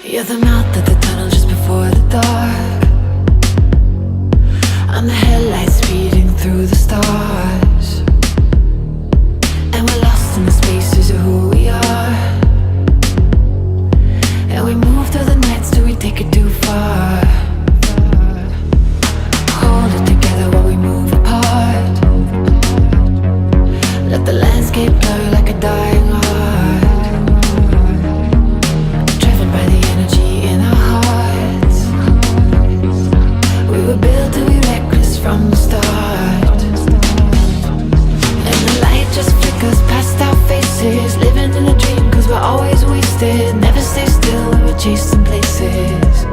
You're the mouth of the tunnel just before the dark. I'm the headlights speeding through the stars, and we're lost in the spaces of who we are. And we move through the nights till we take it too far. Hold it together while we move apart. Let the landscape blur like a dying heart. Driven by the energy in our hearts. We were built to be reckless from the start. And the light just flickers past our faces, living in a dream cause we're always wasted. Never stay still, we're chasing places.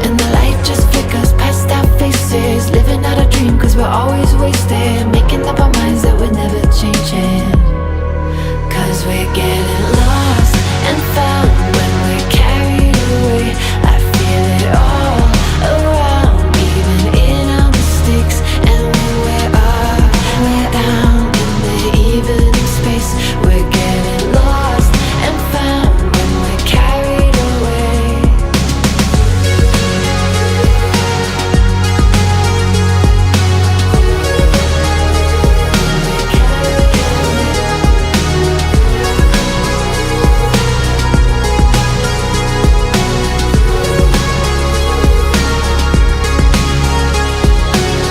And the light just flickers past our faces, living out a dream cause we're always wasted. Making up our minds that we're never changing, cause we're getting lost and found when we're carried away. I feel it all around, even in our mistakes. And when we're up, we're down in the evening space. We're getting lost and found when we're carried away.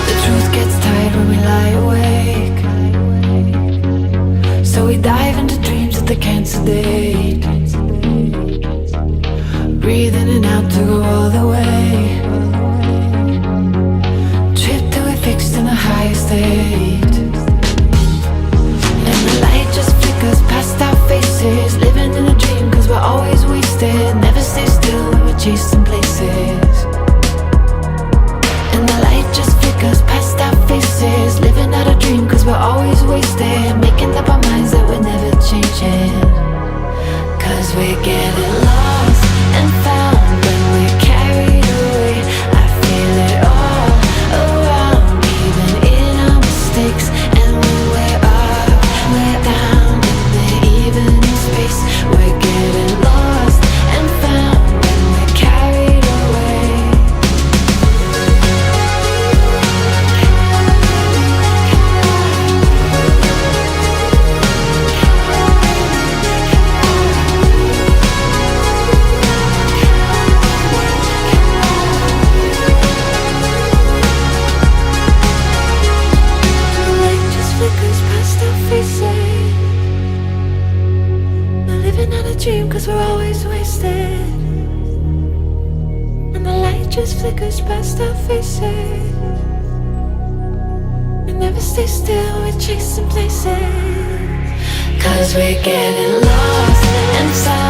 The truth gets tired when we lie awake, so we dive into dreams that they can't sedate. Breathe in and out to go all the way. Trip till we're fixed in a higher state. And the light just flickers past our faces, living in a dream cause we're always wasted. Never stay still, we're chasing places. And the light just flickers past our faces, living out a dream cause we're always wasted. Making up our minds that we're never changing, cause we're getting lost and found when we're carried away. I feel it all around, even in our mistakes. And when we're up, we're down in the evening space. We're getting lost and found when we're carried away. The light just flickers past our faces. We're living out a dream cause we're always wasted. And the light just flickers past our faces. We never stay still, we're chasing places, cause we're getting lost and found.